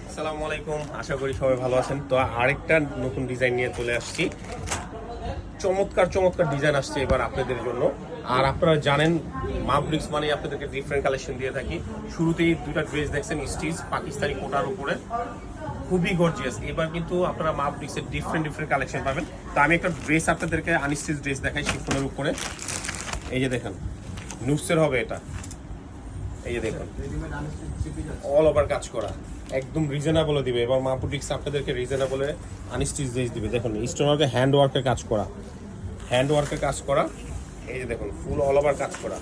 আসসালামু আলাইকুম, আশা করি সবাই ভালো আছেন। তো আরেকটা নতুন ডিজাইন নিয়ে চলে আসছি। চমৎকার চমৎকার ডিজাইন আসছে এবার আপনাদের জন্য। আর আপনারা জানেন মাবরিক্স মানে আপনাদেরকে ডিফারেন্ট কালেকশন দিয়ে থাকি। শুরুতেই দুটা ড্রেস দেখছেন স্টিচ পাকিস্তানি কোটার উপরে, খুবই গর্জিয়াস। এবার কিন্তু আপনারা মাবরিক্সের ডিফারেন্ট কালেকশন পাবেন। তো আমি একটা ড্রেস আপনাদেরকে আনস্টিচ ড্রেস দেখাই শিফনের উপরে। এই যে দেখেন, নুসের হবে এটা। এই যে দেখুন, অল ওভার কাজ করা, একদম রিজনেবলে দিবে। এবার মাবরিক্স আপনাদেরকে রিজনেবলে আনস্টিচ ড্রেস দিবে। দেখুন স্টোনওয়ার্কে হ্যান্ড ওয়ার্কের কাজ করা, এই যে দেখুন ফুল অল ওভার কাজ করা।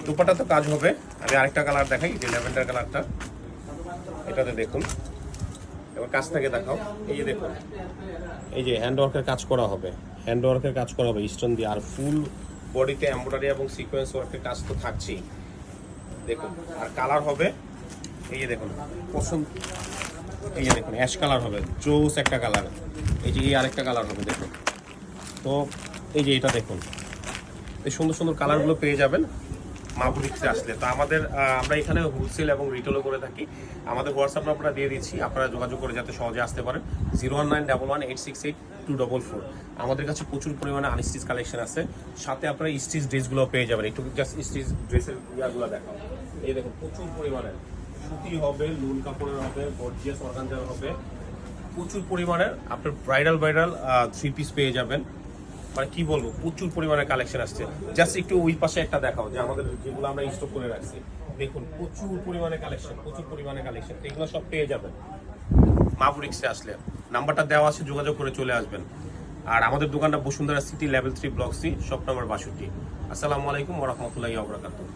দুপাটা তো কাজ হবে। আমি আরেকটা কালার দেখাই, যে ল্যাভেন্ডার কালারটা, এটাতে দেখুন। এবার কাছ থেকে দেখাও। এই যে দেখুন, এই যে হ্যান্ড ওয়ার্কের কাজ করা হবে, স্টোন দিয়ে। আর ফুল বডিতে এমব্রয়ডারি এবং সিকোয়েন্স ওয়ার্কের কাজ তো থাকছেই। দেখুন, আর কালার হবে এই যে দেখুন পছন্দ, এই যে দেখুন অ্যাশ কালার হবে, জোস একটা কালার। এই যে এই আরেকটা কালার হবে দেখুন। তো এই যে এটা দেখুন, এই সুন্দর সুন্দর কালারগুলো পেয়ে যাবেন মাবরিক্সে আসলে। তো আমরা এখানে হোলসেল এবং রিটেলও করে থাকি। আমাদের হোয়াটসঅ্যাপ নাম্বারটা দিয়ে দিচ্ছি, আপনারা যোগাযোগ করে যাতে সহজে আসতে পারেন। 01911868244। আমাদের কাছে প্রচুর পরিমাণে আনস্টিচ কালেকশন আছে, সাথে আপনারা স্টিচ ড্রেসগুলো পেয়ে যাবেন। একটু জাস্ট স্টিচ ড্রেসের ইয়াগুলো দেখাও। এই দেখুন প্রচুর পরিমাণে সুতি হবে, লুল কাপড়ের হবে, গর্জিয়াস অর্গানজার হবে, প্রচুর পরিমাণের আপনার ব্রাইডাল 3 পিস পেয়ে যাবেন। মানে কি বলবো, প্রচুর পরিমাণে কালেকশন আসছে। জাস্ট একটু ওই পাশে একটা দেখাও, যে আমাদের যেগুলো আমরা স্টক করে রাখছি। দেখুন প্রচুর পরিমাণে কালেকশন, এগুলো সব পেয়ে যাবেন মাবরিক্সে আসলে। নাম্বারটা দেওয়া আছে, যোগাযোগ করে চলে আসবেন। আর আমাদের দোকানটা Bashundhara city level 3 block C, shop number 62। আসসালামু আলাইকুম ওয়া রাহমাতুল্লাহি ওয়া বারাকাতুহু।